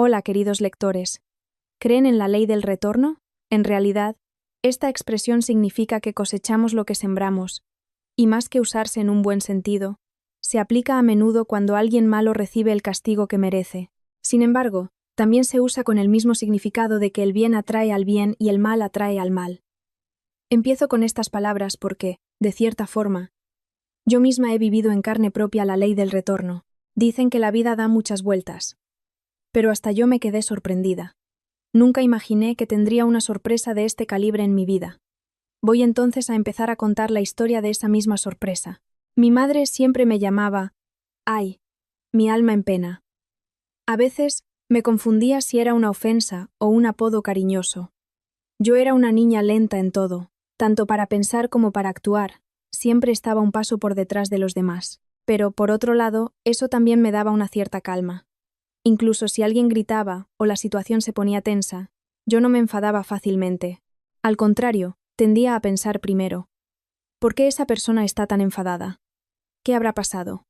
Hola, queridos lectores. ¿Creen en la ley del retorno? En realidad, esta expresión significa que cosechamos lo que sembramos, y más que usarse en un buen sentido, se aplica a menudo cuando alguien malo recibe el castigo que merece. Sin embargo, también se usa con el mismo significado de que el bien atrae al bien y el mal atrae al mal. Empiezo con estas palabras porque, de cierta forma, yo misma he vivido en carne propia la ley del retorno. Dicen que la vida da muchas vueltas. Pero hasta yo me quedé sorprendida. Nunca imaginé que tendría una sorpresa de este calibre en mi vida. Voy entonces a empezar a contar la historia de esa misma sorpresa. Mi madre siempre me llamaba, ay, mi alma en pena. A veces me confundía si era una ofensa o un apodo cariñoso. Yo era una niña lenta en todo, tanto para pensar como para actuar, siempre estaba un paso por detrás de los demás. Pero, por otro lado, eso también me daba una cierta calma. Incluso si alguien gritaba o la situación se ponía tensa, yo no me enfadaba fácilmente. Al contrario, tendía a pensar primero, ¿por qué esa persona está tan enfadada? ¿Qué habrá pasado?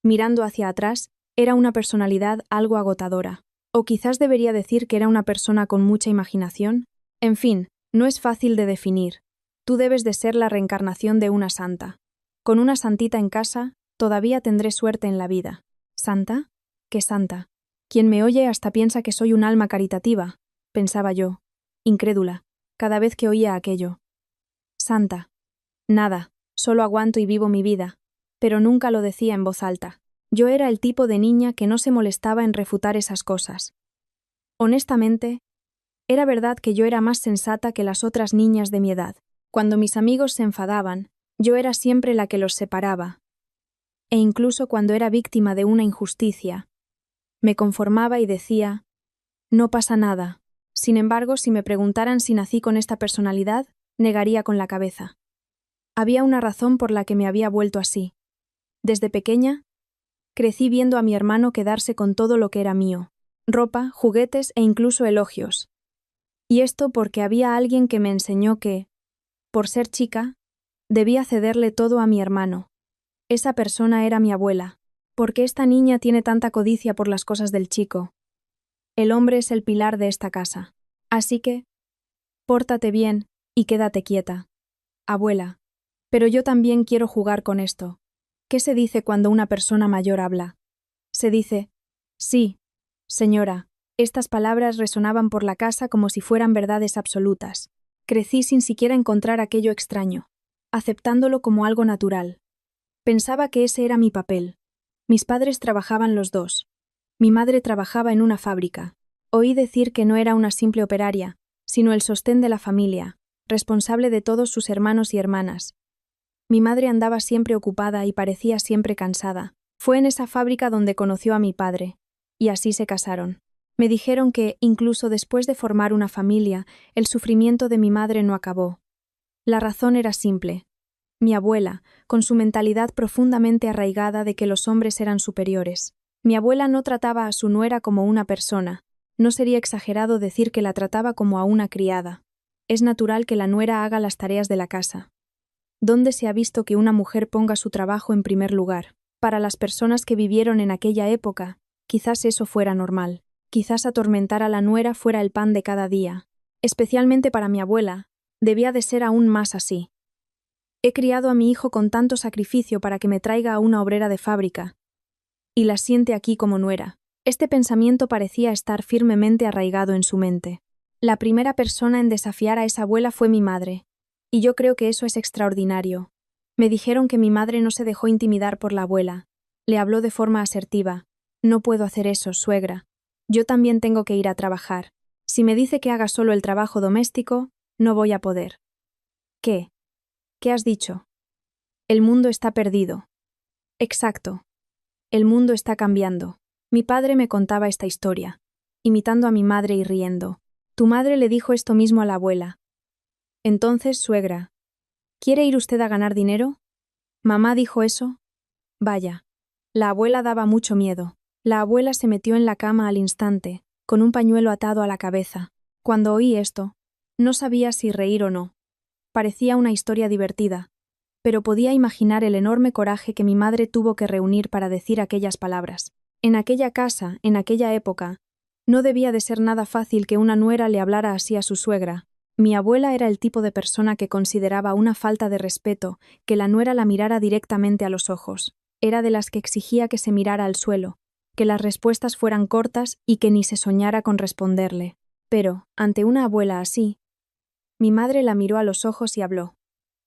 Mirando hacia atrás, era una personalidad algo agotadora. O quizás debería decir que era una persona con mucha imaginación. En fin, no es fácil de definir. Tú debes de ser la reencarnación de una santa. Con una santita en casa, todavía tendré suerte en la vida. ¿Santa? ¿Qué santa? Quien me oye hasta piensa que soy un alma caritativa, pensaba yo, incrédula, cada vez que oía aquello. Santa. Nada, solo aguanto y vivo mi vida, pero nunca lo decía en voz alta. Yo era el tipo de niña que no se molestaba en refutar esas cosas. Honestamente, era verdad que yo era más sensata que las otras niñas de mi edad. Cuando mis amigos se enfadaban, yo era siempre la que los separaba. E incluso cuando era víctima de una injusticia, me conformaba y decía, no pasa nada. Sin embargo, si me preguntaran si nací con esta personalidad, negaría con la cabeza. Había una razón por la que me había vuelto así. Desde pequeña, crecí viendo a mi hermano quedarse con todo lo que era mío, ropa, juguetes e incluso elogios. Y esto porque había alguien que me enseñó que, por ser chica, debía cederle todo a mi hermano. Esa persona era mi abuela. ¿Por qué esta niña tiene tanta codicia por las cosas del chico? El hombre es el pilar de esta casa. Así que, pórtate bien y quédate quieta. Abuela, pero yo también quiero jugar con esto. ¿Qué se dice cuando una persona mayor habla? Se dice, sí, señora. Estas palabras resonaban por la casa como si fueran verdades absolutas. Crecí sin siquiera encontrar aquello extraño, aceptándolo como algo natural. Pensaba que ese era mi papel. Mis padres trabajaban los dos. Mi madre trabajaba en una fábrica. Oí decir que no era una simple operaria, sino el sostén de la familia, responsable de todos sus hermanos y hermanas. Mi madre andaba siempre ocupada y parecía siempre cansada. Fue en esa fábrica donde conoció a mi padre, y así se casaron. Me dijeron que, incluso después de formar una familia, el sufrimiento de mi madre no acabó. La razón era simple. Mi abuela, con su mentalidad profundamente arraigada de que los hombres eran superiores. Mi abuela no trataba a su nuera como una persona. No sería exagerado decir que la trataba como a una criada. Es natural que la nuera haga las tareas de la casa. ¿Dónde se ha visto que una mujer ponga su trabajo en primer lugar? Para las personas que vivieron en aquella época, quizás eso fuera normal. Quizás atormentar a la nuera fuera el pan de cada día. Especialmente para mi abuela, debía de ser aún más así. He criado a mi hijo con tanto sacrificio para que me traiga a una obrera de fábrica, y la siente aquí como nuera. Este pensamiento parecía estar firmemente arraigado en su mente. La primera persona en desafiar a esa abuela fue mi madre, y yo creo que eso es extraordinario. Me dijeron que mi madre no se dejó intimidar por la abuela. Le habló de forma asertiva. No puedo hacer eso, suegra. Yo también tengo que ir a trabajar. Si me dice que haga solo el trabajo doméstico, no voy a poder. ¿Qué? ¿Qué has dicho? El mundo está perdido. Exacto. El mundo está cambiando. Mi padre me contaba esta historia, imitando a mi madre y riendo. Tu madre le dijo esto mismo a la abuela. Entonces, suegra, ¿quiere ir usted a ganar dinero? ¿Mamá dijo eso? Vaya. La abuela daba mucho miedo. La abuela se metió en la cama al instante, con un pañuelo atado a la cabeza. Cuando oí esto, no sabía si reír o no. Parecía una historia divertida, pero podía imaginar el enorme coraje que mi madre tuvo que reunir para decir aquellas palabras. En aquella casa, en aquella época, No debía de ser nada fácil que una nuera le hablara así a su suegra. Mi abuela era el tipo de persona que consideraba una falta de respeto que la nuera la mirara directamente a los ojos. Era de las que exigía que se mirara al suelo, que las respuestas fueran cortas y que ni se soñara con responderle. Pero, ante una abuela así, mi madre la miró a los ojos y habló.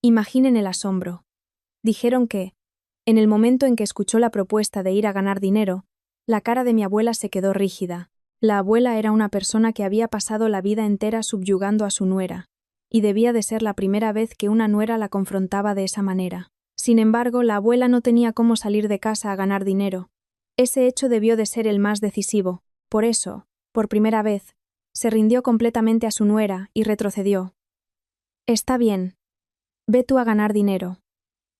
Imaginen el asombro. Dijeron que, en el momento en que escuchó la propuesta de ir a ganar dinero, la cara de mi abuela se quedó rígida. La abuela era una persona que había pasado la vida entera subyugando a su nuera, y debía de ser la primera vez que una nuera la confrontaba de esa manera. Sin embargo, la abuela no tenía cómo salir de casa a ganar dinero. Ese hecho debió de ser el más decisivo. Por eso, por primera vez, se rindió completamente a su nuera y retrocedió. Está bien. Ve tú a ganar dinero.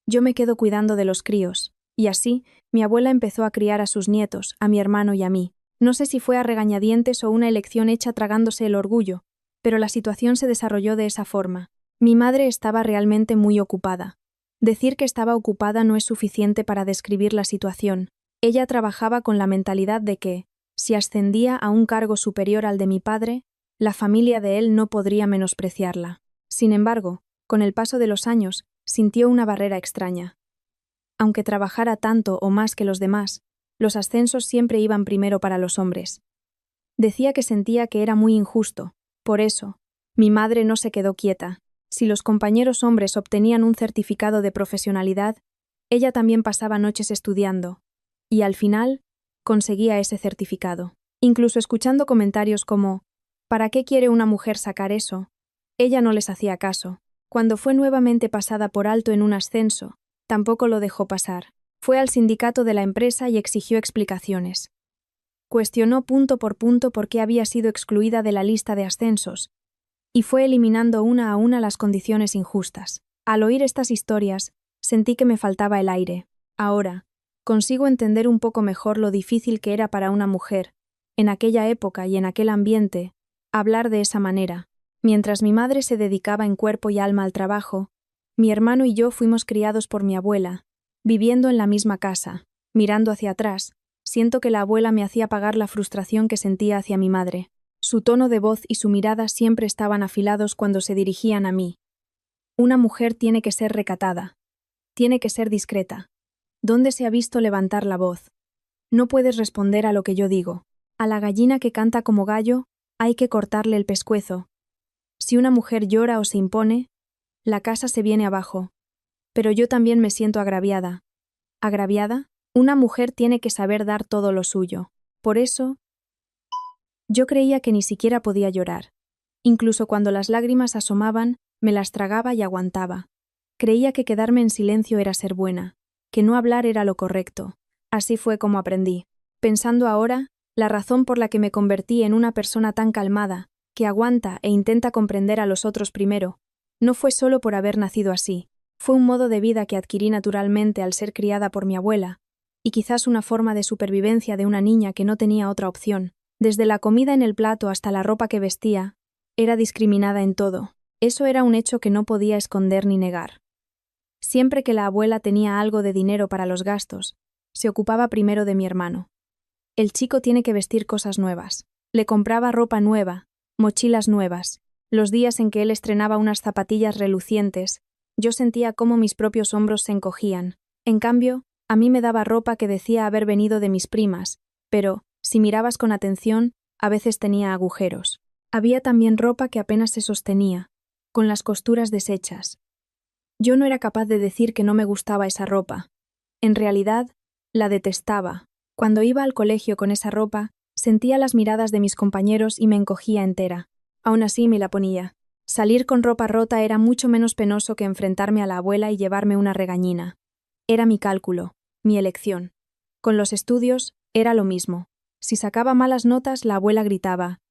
Yo me quedo cuidando de los críos. Y así, mi abuela empezó a criar a sus nietos, a mi hermano y a mí. No sé si fue a regañadientes o una elección hecha tragándose el orgullo, pero la situación se desarrolló de esa forma. Mi madre estaba realmente muy ocupada. Decir que estaba ocupada no es suficiente para describir la situación. Ella trabajaba con la mentalidad de que, si ascendía a un cargo superior al de mi padre, la familia de él no podría menospreciarla. Sin embargo, con el paso de los años, sintió una barrera extraña. Aunque trabajara tanto o más que los demás, los ascensos siempre iban primero para los hombres. Decía que sentía que era muy injusto. Por eso, mi madre no se quedó quieta. Si los compañeros hombres obtenían un certificado de profesionalidad, ella también pasaba noches estudiando, y al final, conseguía ese certificado. Incluso escuchando comentarios como ¿para qué quiere una mujer sacar eso? Ella no les hacía caso. Cuando fue nuevamente pasada por alto en un ascenso, tampoco lo dejó pasar. Fue al sindicato de la empresa y exigió explicaciones. Cuestionó punto por punto por qué había sido excluida de la lista de ascensos, y fue eliminando una a una las condiciones injustas. Al oír estas historias, sentí que me faltaba el aire. Ahora, consigo entender un poco mejor lo difícil que era para una mujer, en aquella época y en aquel ambiente, hablar de esa manera. Mientras mi madre se dedicaba en cuerpo y alma al trabajo, mi hermano y yo fuimos criados por mi abuela, viviendo en la misma casa. Mirando hacia atrás, siento que la abuela me hacía pagar la frustración que sentía hacia mi madre. Su tono de voz y su mirada siempre estaban afilados cuando se dirigían a mí. Una mujer tiene que ser recatada. Tiene que ser discreta. ¿Dónde se ha visto levantar la voz? No puedes responder a lo que yo digo. A la gallina que canta como gallo, hay que cortarle el pescuezo. Si una mujer llora o se impone, la casa se viene abajo. Pero yo también me siento agraviada. ¿Agraviada? Una mujer tiene que saber dar todo lo suyo. Por eso, yo creía que ni siquiera podía llorar. Incluso cuando las lágrimas asomaban, me las tragaba y aguantaba. Creía que quedarme en silencio era ser buena, que no hablar era lo correcto. Así fue como aprendí. Pensando ahora, la razón por la que me convertí en una persona tan calmada, que aguanta e intenta comprender a los otros primero, no fue solo por haber nacido así. Fue un modo de vida que adquirí naturalmente al ser criada por mi abuela, y quizás una forma de supervivencia de una niña que no tenía otra opción. Desde la comida en el plato hasta la ropa que vestía, era discriminada en todo. Eso era un hecho que no podía esconder ni negar. Siempre que la abuela tenía algo de dinero para los gastos, se ocupaba primero de mi hermano. El chico tiene que vestir cosas nuevas. Le compraba ropa nueva, mochilas nuevas. Los días en que él estrenaba unas zapatillas relucientes, yo sentía cómo mis propios hombros se encogían. En cambio, a mí me daba ropa que decía haber venido de mis primas, pero, si mirabas con atención, a veces tenía agujeros. Había también ropa que apenas se sostenía, con las costuras deshechas. Yo no era capaz de decir que no me gustaba esa ropa. En realidad, la detestaba. Cuando iba al colegio con esa ropa, sentía las miradas de mis compañeros y me encogía entera. Aún así me la ponía. Salir con ropa rota era mucho menos penoso que enfrentarme a la abuela y llevarme una regañina. Era mi cálculo, mi elección. Con los estudios, era lo mismo. Si sacaba malas notas, la abuela gritaba: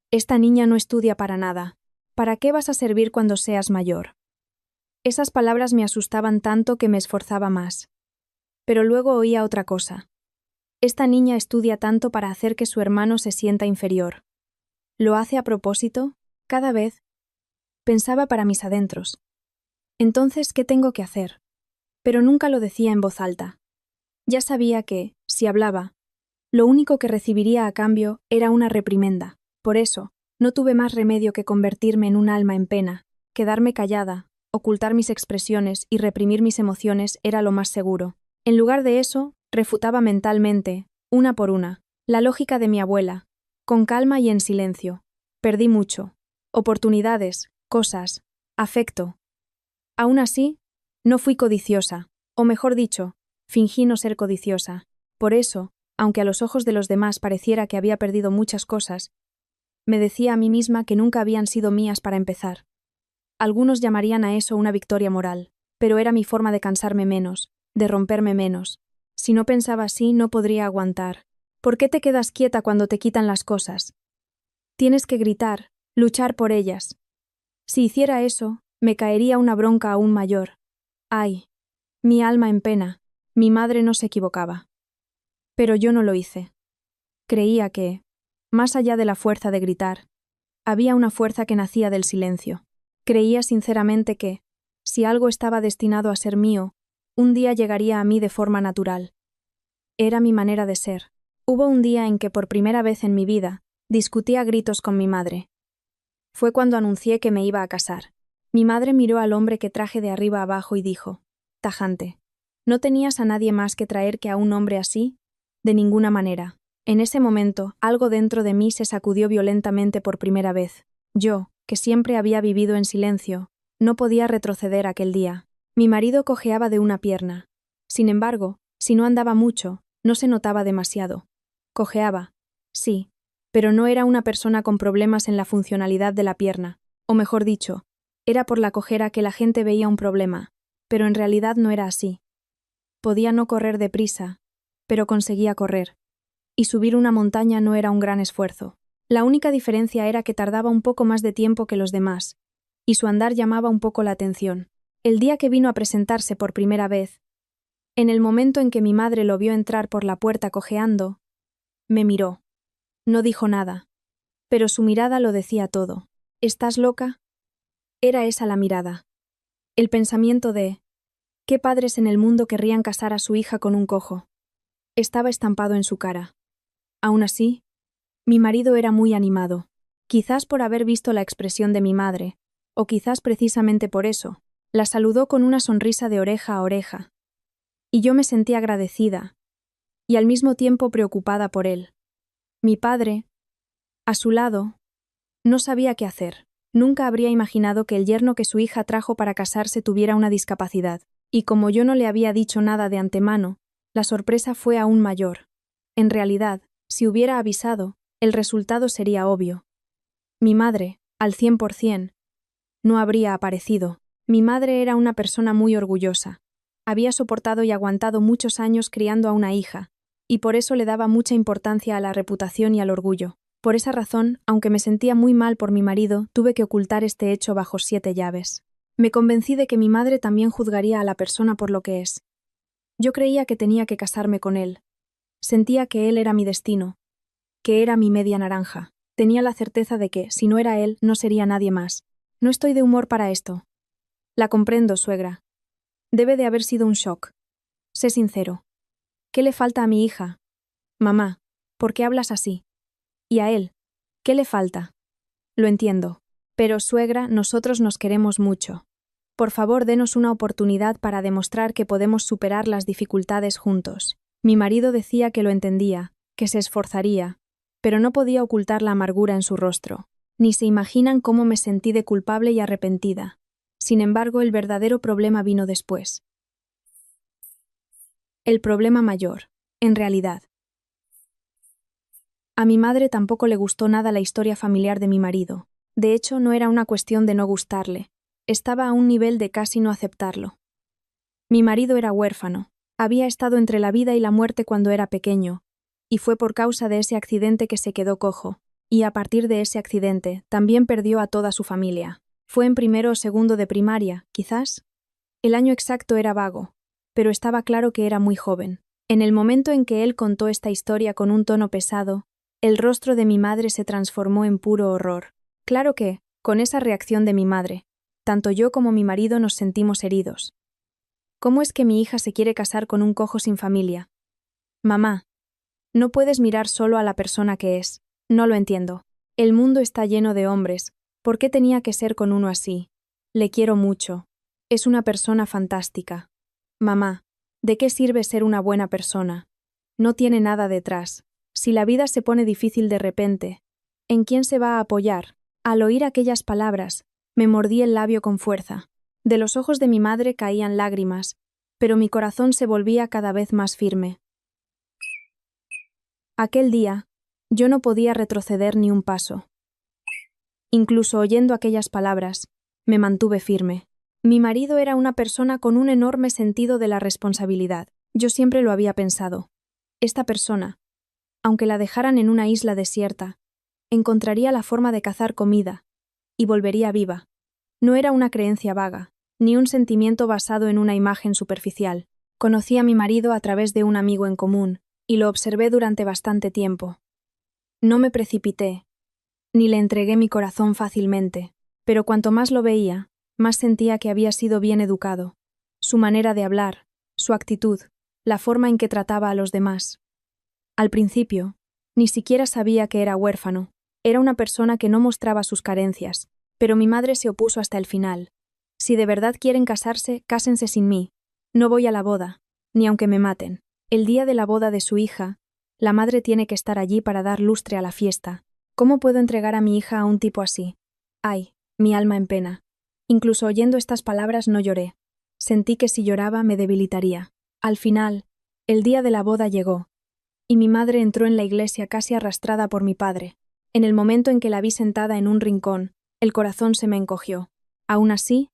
«Esta niña no estudia para nada. ¿Para qué vas a servir cuando seas mayor?». Esas palabras me asustaban tanto que me esforzaba más. Pero luego oía otra cosa. «Esta niña estudia tanto para hacer que su hermano se sienta inferior. ¿Lo hace a propósito? Cada vez». Pensaba para mis adentros. Entonces, ¿qué tengo que hacer? Pero nunca lo decía en voz alta. Ya sabía que, si hablaba, Lo único que recibiría a cambio era una reprimenda. Por eso, no tuve más remedio que convertirme en un alma en pena. Quedarme callada, ocultar mis expresiones y reprimir mis emociones era lo más seguro. En lugar de eso, refutaba mentalmente, una por una, la lógica de mi abuela, con calma y en silencio. Perdí mucho. Oportunidades, cosas, afecto. Aún así, no fui codiciosa, o mejor dicho, fingí no ser codiciosa. Por eso, aunque a los ojos de los demás pareciera que había perdido muchas cosas, me decía a mí misma que nunca habían sido mías para empezar. Algunos llamarían a eso una victoria moral, pero era mi forma de cansarme menos, de romperme menos. Si no pensaba así, no podría aguantar. ¿Por qué te quedas quieta cuando te quitan las cosas? Tienes que gritar, luchar por ellas. Si hiciera eso, me caería una bronca aún mayor. Ay, mi alma en pena, mi madre no se equivocaba. Pero yo no lo hice. Creía que, más allá de la fuerza de gritar, había una fuerza que nacía del silencio. Creía sinceramente que, si algo estaba destinado a ser mío, un día llegaría a mí de forma natural. Era mi manera de ser. Hubo un día en que por primera vez en mi vida discutí a gritos con mi madre. Fue cuando anuncié que me iba a casar. Mi madre miró al hombre que traje de arriba abajo y dijo, tajante, ¿no tenías a nadie más que traer que a un hombre así? De ninguna manera. En ese momento, algo dentro de mí se sacudió violentamente por primera vez. Yo, que siempre había vivido en silencio, no podía retroceder aquel día. Mi marido cojeaba de una pierna. Sin embargo, si no andaba mucho, no se notaba demasiado. Cojeaba, sí, pero no era una persona con problemas en la funcionalidad de la pierna, o mejor dicho, era por la cojera que la gente veía un problema, pero en realidad no era así. Podía no correr deprisa, pero conseguía correr. Y subir una montaña no era un gran esfuerzo. La única diferencia era que tardaba un poco más de tiempo que los demás, y su andar llamaba un poco la atención. El día que vino a presentarse por primera vez, en el momento en que mi madre lo vio entrar por la puerta cojeando, me miró. No dijo nada, pero su mirada lo decía todo. ¿Estás loca? Era esa la mirada. El pensamiento de ¿qué padres en el mundo querrían casar a su hija con un cojo? Estaba estampado en su cara. Aún así, mi marido era muy animado, quizás por haber visto la expresión de mi madre, o quizás precisamente por eso. La saludó con una sonrisa de oreja a oreja. Y yo me sentí agradecida, y al mismo tiempo preocupada por él. Mi padre, a su lado, no sabía qué hacer. Nunca habría imaginado que el yerno que su hija trajo para casarse tuviera una discapacidad, y como yo no le había dicho nada de antemano, la sorpresa fue aún mayor. En realidad, si hubiera avisado, el resultado sería obvio. Mi madre, al 100%, no habría aparecido. Mi madre era una persona muy orgullosa. Había soportado y aguantado muchos años criando a una hija, y por eso le daba mucha importancia a la reputación y al orgullo. Por esa razón, aunque me sentía muy mal por mi marido, tuve que ocultar este hecho bajo 7 llaves. Me convencí de que mi madre también juzgaría a la persona por lo que es. Yo creía que tenía que casarme con él. Sentía que él era mi destino, que era mi media naranja. Tenía la certeza de que, si no era él, no sería nadie más. No estoy de humor para esto. La comprendo, suegra. Debe de haber sido un shock. Sé sincero. ¿Qué le falta a mi hija? Mamá, ¿por qué hablas así? Y a él, ¿qué le falta? Lo entiendo. Pero, suegra, nosotros nos queremos mucho. Por favor, denos una oportunidad para demostrar que podemos superar las dificultades juntos. Mi marido decía que lo entendía, que se esforzaría, pero no podía ocultar la amargura en su rostro. Ni se imaginan cómo me sentí de culpable y arrepentida. Sin embargo, el verdadero problema vino después. El problema mayor, en realidad. A mi madre tampoco le gustó nada la historia familiar de mi marido. De hecho, no era una cuestión de no gustarle. Estaba a un nivel de casi no aceptarlo. Mi marido era huérfano. Había estado entre la vida y la muerte cuando era pequeño, y fue por causa de ese accidente que se quedó cojo, y a partir de ese accidente también perdió a toda su familia. Fue en primero o segundo de primaria, quizás. El año exacto era vago, pero estaba claro que era muy joven. En el momento en que él contó esta historia con un tono pesado, el rostro de mi madre se transformó en puro horror. Claro que, con esa reacción de mi madre, tanto yo como mi marido nos sentimos heridos. ¿Cómo es que mi hija se quiere casar con un cojo sin familia? Mamá, No puedes mirar solo a la persona que es. No lo entiendo. El mundo está lleno de hombres. ¿Por qué tenía que ser con uno así? Le quiero mucho. Es una persona fantástica. Mamá, ¿de qué sirve ser una buena persona? No tiene nada detrás. Si la vida se pone difícil de repente, ¿en quién se va a apoyar? Al oír aquellas palabras, me mordí el labio con fuerza. De los ojos de mi madre caían lágrimas, pero mi corazón se volvía cada vez más firme. Aquel día, yo no podía retroceder ni un paso. Incluso oyendo aquellas palabras, me mantuve firme. Mi marido era una persona con un enorme sentido de la responsabilidad. Yo siempre lo había pensado. Esta persona, aunque la dejaran en una isla desierta, encontraría la forma de cazar comida y volvería viva. No era una creencia vaga, ni un sentimiento basado en una imagen superficial. Conocí a mi marido a través de un amigo en común, y lo observé durante bastante tiempo. No me precipité, ni le entregué mi corazón fácilmente, pero cuanto más lo veía, más sentía que había sido bien educado. Su manera de hablar, su actitud, la forma en que trataba a los demás. Al principio, ni siquiera sabía que era huérfano. Era una persona que no mostraba sus carencias, pero mi madre se opuso hasta el final. Si de verdad quieren casarse, cásense sin mí. No voy a la boda, ni aunque me maten. El día de la boda de su hija, la madre tiene que estar allí para dar lustre a la fiesta. ¿Cómo puedo entregar a mi hija a un tipo así? Ay, mi alma en pena. Incluso oyendo estas palabras no lloré. Sentí que si lloraba me debilitaría. Al final, el día de la boda llegó, y mi madre entró en la iglesia casi arrastrada por mi padre. En el momento en que la vi sentada en un rincón, el corazón se me encogió. Aún así,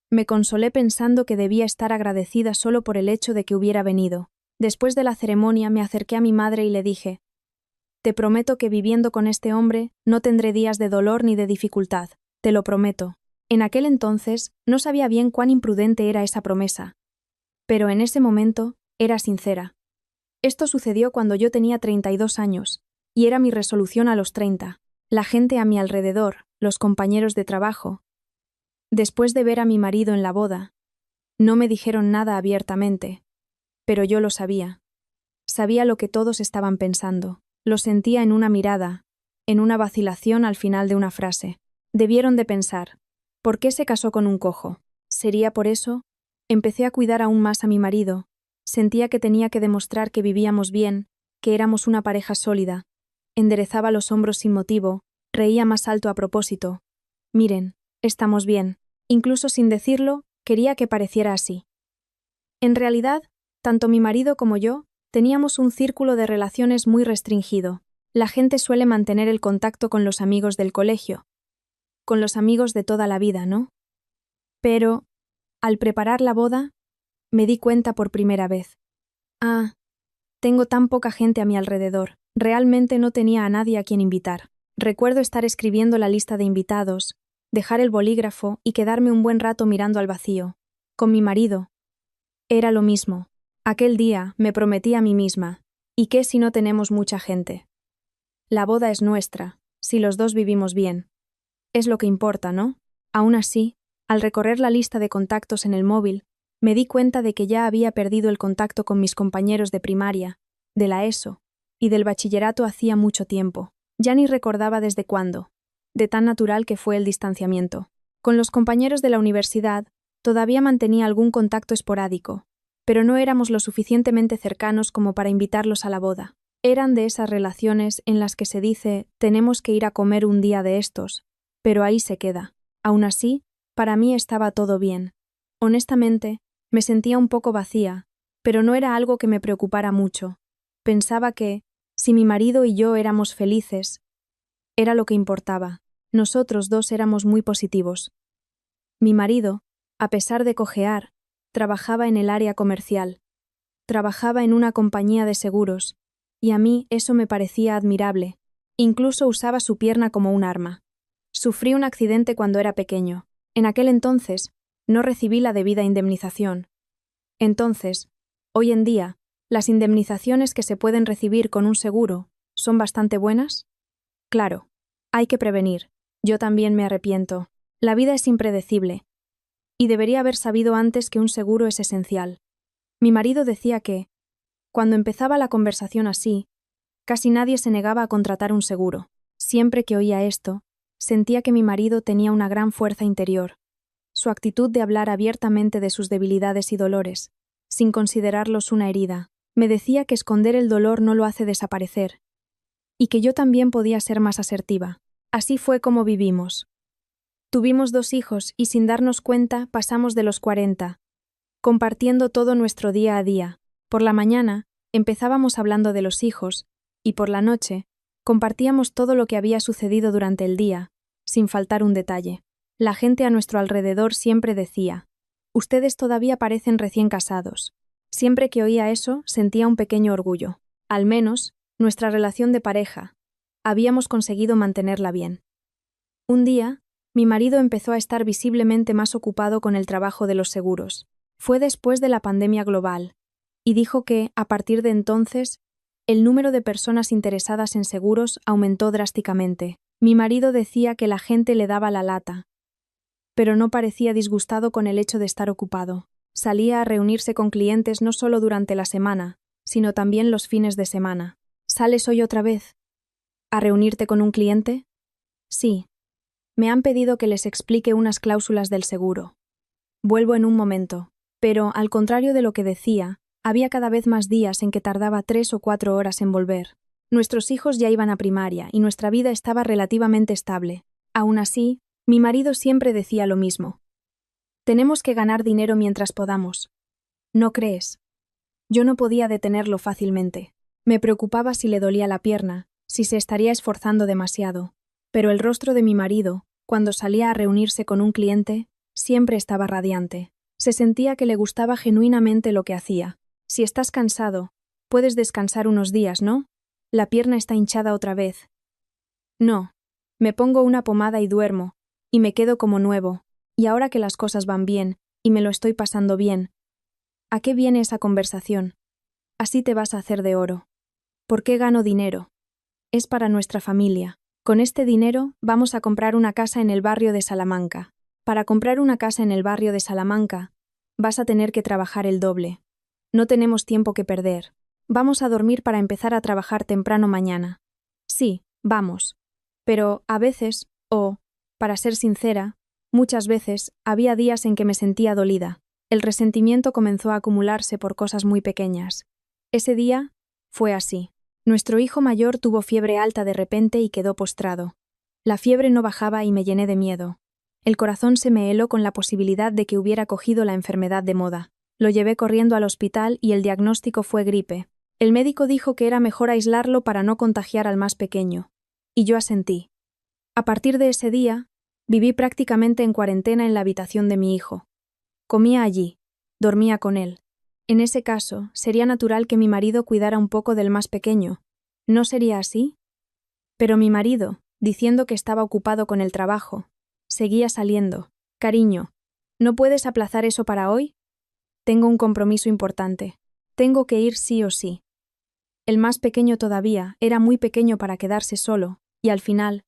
me consolé pensando que debía estar agradecida solo por el hecho de que hubiera venido. Después de la ceremonia me acerqué a mi madre y le dije: «Te prometo que viviendo con este hombre no tendré días de dolor ni de dificultad. Te lo prometo». En aquel entonces no sabía bien cuán imprudente era esa promesa, pero en ese momento era sincera. Esto sucedió cuando yo tenía 32 años, y era mi resolución a los 30. La gente a mi alrededor, los compañeros de trabajo, después de ver a mi marido en la boda, no me dijeron nada abiertamente, pero yo lo sabía. Sabía lo que todos estaban pensando. Lo sentía en una mirada, en una vacilación al final de una frase. Debieron de pensar: ¿por qué se casó con un cojo? ¿Sería por eso? Empecé a cuidar aún más a mi marido. Sentía que tenía que demostrar que vivíamos bien, que éramos una pareja sólida. Enderezaba los hombros sin motivo, reía más alto a propósito. Miren, estamos bien. Incluso sin decirlo, quería que pareciera así. En realidad, tanto mi marido como yo teníamos un círculo de relaciones muy restringido. La gente suele mantener el contacto con los amigos del colegio, con los amigos de toda la vida, ¿no? Pero, al preparar la boda, me di cuenta por primera vez. Ah, tengo tan poca gente a mi alrededor. Realmente no tenía a nadie a quien invitar. Recuerdo estar escribiendo la lista de invitados, dejar el bolígrafo y quedarme un buen rato mirando al vacío. Con mi marido. Era lo mismo. Aquel día me prometí a mí misma: ¿y qué si no tenemos mucha gente? La boda es nuestra, si los dos vivimos bien. Es lo que importa, ¿no? Aún así, al recorrer la lista de contactos en el móvil, me di cuenta de que ya había perdido el contacto con mis compañeros de primaria, de la ESO y del bachillerato hacía mucho tiempo. Ya ni recordaba desde cuándo, de tan natural que fue el distanciamiento. Con los compañeros de la universidad todavía mantenía algún contacto esporádico, pero no éramos lo suficientemente cercanos como para invitarlos a la boda. Eran de esas relaciones en las que se dice: tenemos que ir a comer un día de estos, pero ahí se queda. Aún así, para mí estaba todo bien. Honestamente, me sentía un poco vacía, pero no era algo que me preocupara mucho. Pensaba que, si mi marido y yo éramos felices, era lo que importaba. Nosotros dos éramos muy positivos. Mi marido, a pesar de cojear, trabajaba en el área comercial. Trabajaba en una compañía de seguros, y a mí eso me parecía admirable. Incluso usaba su pierna como un arma. Sufrí un accidente cuando era pequeño. En aquel entonces, no recibí la debida indemnización. Entonces, hoy en día, ¿las indemnizaciones que se pueden recibir con un seguro son bastante buenas? Claro, hay que prevenir. Yo también me arrepiento. La vida es impredecible, y debería haber sabido antes que un seguro es esencial. Mi marido decía que, cuando empezaba la conversación así, Casi nadie se negaba a contratar un seguro. Siempre que oía esto, sentía que mi marido tenía una gran fuerza interior. Su actitud de hablar abiertamente de sus debilidades y dolores, sin considerarlos una herida, me decía que esconder el dolor no lo hace desaparecer, y que yo también podía ser más asertiva. Así fue como vivimos. Tuvimos 2 hijos y sin darnos cuenta pasamos de los 40, compartiendo todo nuestro día a día. Por la mañana, empezábamos hablando de los hijos, y por la noche, compartíamos todo lo que había sucedido durante el día, sin faltar un detalle. La gente a nuestro alrededor siempre decía: «Ustedes todavía parecen recién casados». Siempre que oía eso, sentía un pequeño orgullo. Al menos, nuestra relación de pareja, habíamos conseguido mantenerla bien. Un día, mi marido empezó a estar visiblemente más ocupado con el trabajo de los seguros. Fue después de la pandemia global, y dijo que, a partir de entonces, el número de personas interesadas en seguros aumentó drásticamente. Mi marido decía que la gente le daba la lata, pero no parecía disgustado con el hecho de estar ocupado. Salía a reunirse con clientes no solo durante la semana, sino también los fines de semana. ¿Sales hoy otra vez? ¿A reunirte con un cliente? Sí. Me han pedido que les explique unas cláusulas del seguro. Vuelvo en un momento. Pero, al contrario de lo que decía, había cada vez más días en que tardaba 3 o 4 horas en volver. Nuestros hijos ya iban a primaria y nuestra vida estaba relativamente estable. Aún así, mi marido siempre decía lo mismo. Tenemos que ganar dinero mientras podamos. ¿No crees? Yo no podía detenerlo fácilmente. Me preocupaba si le dolía la pierna, si se estaría esforzando demasiado. Pero el rostro de mi marido, cuando salía a reunirse con un cliente, siempre estaba radiante. Se sentía que le gustaba genuinamente lo que hacía. Si estás cansado, puedes descansar unos días, ¿no? La pierna está hinchada otra vez. No. Me pongo una pomada y duermo, y me quedo como nuevo. Y ahora que las cosas van bien, y me lo estoy pasando bien, ¿a qué viene esa conversación? Así te vas a hacer de oro. ¿Por qué gano dinero? Es para nuestra familia. Con este dinero vamos a comprar una casa en el barrio de Salamanca. Para comprar una casa en el barrio de Salamanca, vas a tener que trabajar el doble. No tenemos tiempo que perder. Vamos a dormir para empezar a trabajar temprano mañana. Sí, vamos. Pero a veces, para ser sincera, muchas veces, había días en que me sentía dolida. El resentimiento comenzó a acumularse por cosas muy pequeñas. Ese día fue así. Nuestro hijo mayor tuvo fiebre alta de repente y quedó postrado. La fiebre no bajaba y me llené de miedo. El corazón se me heló con la posibilidad de que hubiera cogido la enfermedad de moda. Lo llevé corriendo al hospital y el diagnóstico fue gripe. El médico dijo que era mejor aislarlo para no contagiar al más pequeño. Y yo asentí. A partir de ese día, viví prácticamente en cuarentena en la habitación de mi hijo. Comía allí, dormía con él. En ese caso, sería natural que mi marido cuidara un poco del más pequeño. ¿No sería así? Pero mi marido, diciendo que estaba ocupado con el trabajo, seguía saliendo. Cariño, ¿no puedes aplazar eso para hoy? Tengo un compromiso importante. Tengo que ir sí o sí. El más pequeño todavía era muy pequeño para quedarse solo, y al final,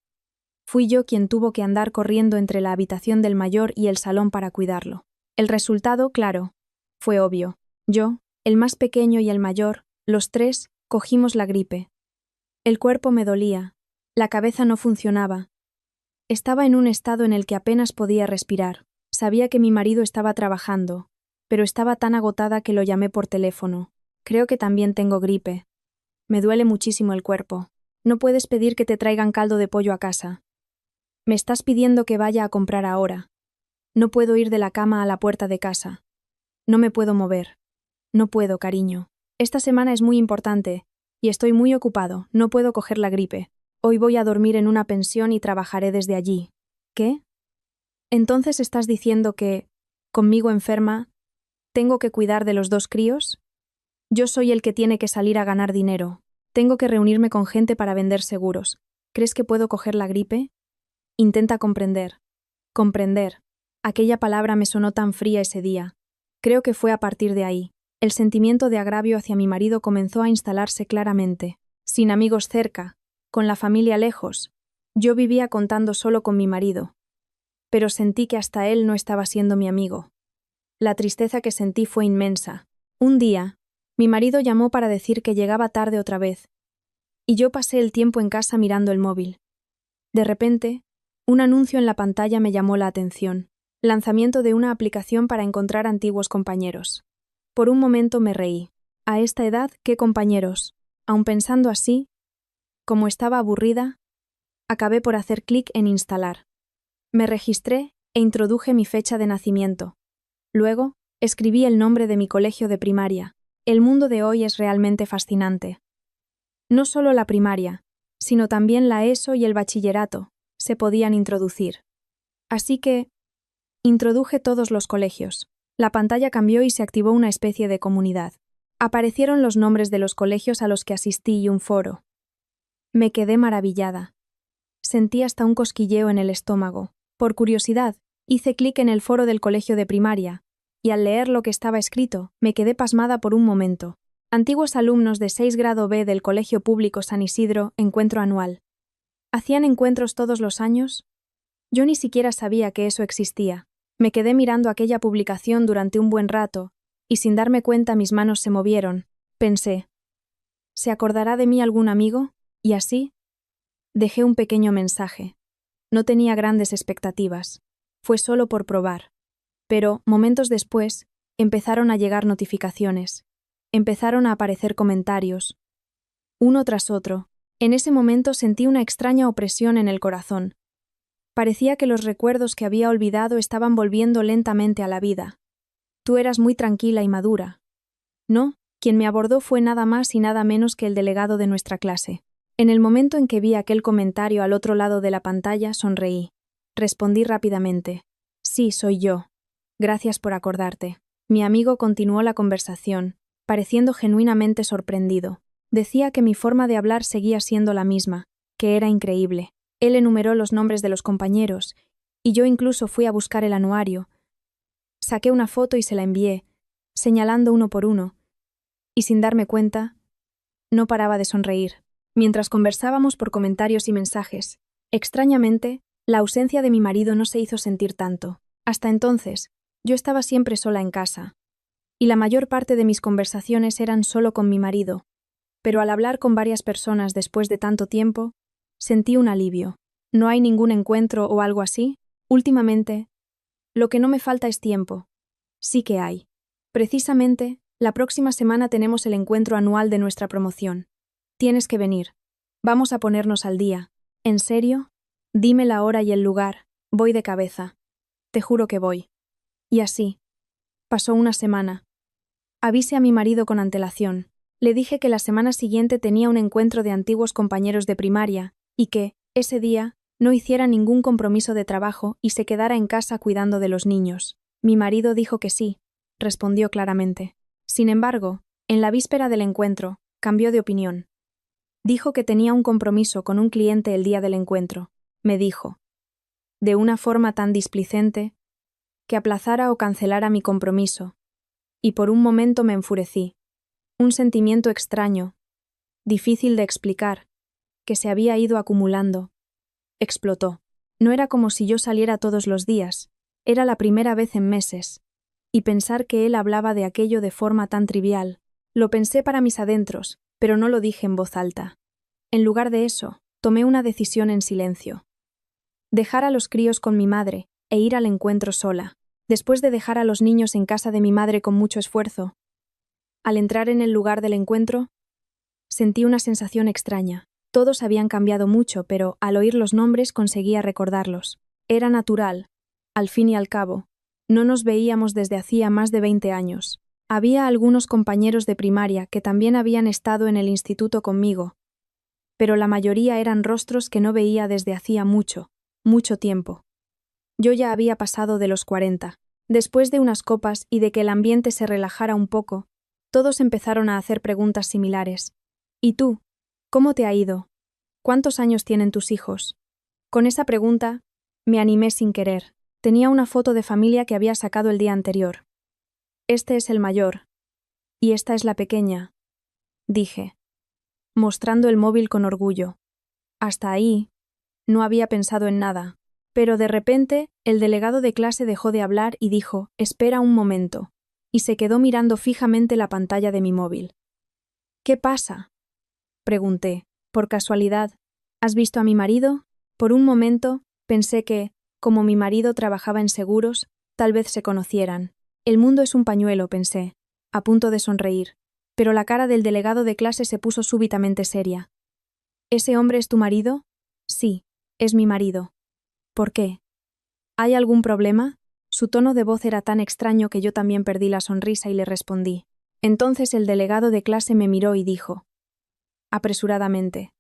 fui yo quien tuvo que andar corriendo entre la habitación del mayor y el salón para cuidarlo. El resultado, claro, fue obvio. Yo, el más pequeño y el mayor, los 3, cogimos la gripe. El cuerpo me dolía, la cabeza no funcionaba. Estaba en un estado en el que apenas podía respirar. Sabía que mi marido estaba trabajando, pero estaba tan agotada que lo llamé por teléfono. Creo que también tengo gripe. Me duele muchísimo el cuerpo. No puedes pedir que te traigan caldo de pollo a casa. Me estás pidiendo que vaya a comprar ahora. No puedo ir de la cama a la puerta de casa. No me puedo mover. No puedo, cariño. Esta semana es muy importante, y estoy muy ocupado, no puedo coger la gripe. Hoy voy a dormir en una pensión y trabajaré desde allí. ¿Qué? ¿Entonces estás diciendo que, conmigo enferma, tengo que cuidar de los 2 críos? Yo soy el que tiene que salir a ganar dinero. Tengo que reunirme con gente para vender seguros. ¿Crees que puedo coger la gripe? Intenta comprender. Comprender. Aquella palabra me sonó tan fría ese día. Creo que fue a partir de ahí. El sentimiento de agravio hacia mi marido comenzó a instalarse claramente. Sin amigos cerca, con la familia lejos, yo vivía contando solo con mi marido. Pero sentí que hasta él no estaba siendo mi amigo. La tristeza que sentí fue inmensa. Un día, mi marido llamó para decir que llegaba tarde otra vez, y yo pasé el tiempo en casa mirando el móvil. De repente, un anuncio en la pantalla me llamó la atención. Lanzamiento de una aplicación para encontrar antiguos compañeros. Por un momento me reí. A esta edad, ¿qué compañeros? Aun pensando así, como estaba aburrida, acabé por hacer clic en instalar. Me registré e introduje mi fecha de nacimiento. Luego, escribí el nombre de mi colegio de primaria. El mundo de hoy es realmente fascinante. No solo la primaria, sino también la ESO y el bachillerato se podían introducir. Así que, introduje todos los colegios. La pantalla cambió y se activó una especie de comunidad. Aparecieron los nombres de los colegios a los que asistí y un foro. Me quedé maravillada. Sentí hasta un cosquilleo en el estómago. Por curiosidad, hice clic en el foro del colegio de primaria, y al leer lo que estaba escrito, me quedé pasmada por un momento. Antiguos alumnos de 6 grado B del Colegio Público San Isidro, encuentro anual. ¿Hacían encuentros todos los años? Yo ni siquiera sabía que eso existía. Me quedé mirando aquella publicación durante un buen rato, y sin darme cuenta mis manos se movieron. Pensé, ¿se acordará de mí algún amigo? Y así, dejé un pequeño mensaje. No tenía grandes expectativas. Fue solo por probar. Pero, momentos después, empezaron a llegar notificaciones. Empezaron a aparecer comentarios. Uno tras otro. En ese momento sentí una extraña opresión en el corazón. Parecía que los recuerdos que había olvidado estaban volviendo lentamente a la vida. Tú eras muy tranquila y madura. No, quien me abordó fue nada más y nada menos que el delegado de nuestra clase. En el momento en que vi aquel comentario al otro lado de la pantalla, sonreí. Respondí rápidamente. Sí, soy yo. Gracias por acordarte. Mi amigo continuó la conversación, pareciendo genuinamente sorprendido. Decía que mi forma de hablar seguía siendo la misma, que era increíble. Él enumeró los nombres de los compañeros, y yo incluso fui a buscar el anuario. Saqué una foto y se la envié, señalando uno por uno, y sin darme cuenta, no paraba de sonreír. Mientras conversábamos por comentarios y mensajes, extrañamente, la ausencia de mi marido no se hizo sentir tanto. Hasta entonces, yo estaba siempre sola en casa, y la mayor parte de mis conversaciones eran solo con mi marido, pero al hablar con varias personas después de tanto tiempo, sentí un alivio. ¿No hay ningún encuentro o algo así? Últimamente, lo que no me falta es tiempo. Sí que hay. Precisamente, la próxima semana tenemos el encuentro anual de nuestra promoción. Tienes que venir. Vamos a ponernos al día. ¿En serio? Dime la hora y el lugar. Voy de cabeza. Te juro que voy. Y así. Pasó una semana. Avisé a mi marido con antelación. Le dije que la semana siguiente tenía un encuentro de antiguos compañeros de primaria, y que, ese día, no hiciera ningún compromiso de trabajo y se quedara en casa cuidando de los niños. Mi marido dijo que sí, respondió claramente. Sin embargo, en la víspera del encuentro, cambió de opinión. Dijo que tenía un compromiso con un cliente el día del encuentro. Me dijo, de una forma tan displicente, que aplazara o cancelara mi compromiso, y por un momento me enfurecí. Un sentimiento extraño, difícil de explicar, que se había ido acumulando. Explotó. No era como si yo saliera todos los días, era la primera vez en meses, y pensar que él hablaba de aquello de forma tan trivial. Lo pensé para mis adentros, pero no lo dije en voz alta. En lugar de eso, tomé una decisión en silencio. Dejar a los críos con mi madre e ir al encuentro sola, después de dejar a los niños en casa de mi madre con mucho esfuerzo. Al entrar en el lugar del encuentro, sentí una sensación extraña. Todos habían cambiado mucho, pero al oír los nombres conseguía recordarlos. Era natural. Al fin y al cabo, no nos veíamos desde hacía más de 20 años. Había algunos compañeros de primaria que también habían estado en el instituto conmigo, pero la mayoría eran rostros que no veía desde hacía mucho, mucho tiempo. Yo ya había pasado de los 40. Después de unas copas y de que el ambiente se relajara un poco, todos empezaron a hacer preguntas similares. ¿Y tú? ¿Cómo te ha ido? ¿Cuántos años tienen tus hijos? Con esa pregunta, me animé sin querer. Tenía una foto de familia que había sacado el día anterior. Este es el mayor. Y esta es la pequeña, dije, mostrando el móvil con orgullo. Hasta ahí, no había pensado en nada. Pero de repente, el delegado de clase dejó de hablar y dijo, «Espera un momento», y se quedó mirando fijamente la pantalla de mi móvil. «¿Qué pasa?», pregunté. Por casualidad, ¿has visto a mi marido? Por un momento, pensé que, como mi marido trabajaba en seguros, tal vez se conocieran. El mundo es un pañuelo, pensé, a punto de sonreír, pero la cara del delegado de clase se puso súbitamente seria. ¿Ese hombre es tu marido? Sí, es mi marido. ¿Por qué? ¿Hay algún problema? Su tono de voz era tan extraño que yo también perdí la sonrisa y le respondí. Entonces el delegado de clase me miró y dijo, apresuradamente,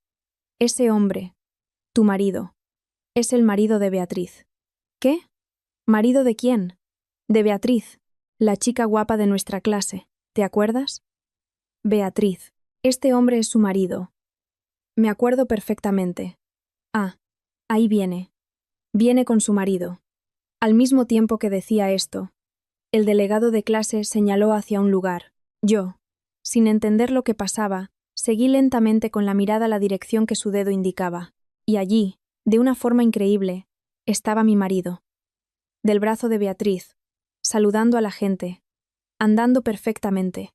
ese hombre, tu marido, es el marido de Beatriz. ¿Qué? ¿Marido de quién? De Beatriz, la chica guapa de nuestra clase, ¿te acuerdas? Beatriz, este hombre es su marido. Me acuerdo perfectamente. Ah, ahí viene. Viene con su marido. Al mismo tiempo que decía esto, el delegado de clase señaló hacia un lugar. Yo, sin entender lo que pasaba, seguí lentamente con la mirada la dirección que su dedo indicaba. Y allí, de una forma increíble, estaba mi marido. Del brazo de Beatriz, saludando a la gente, andando perfectamente.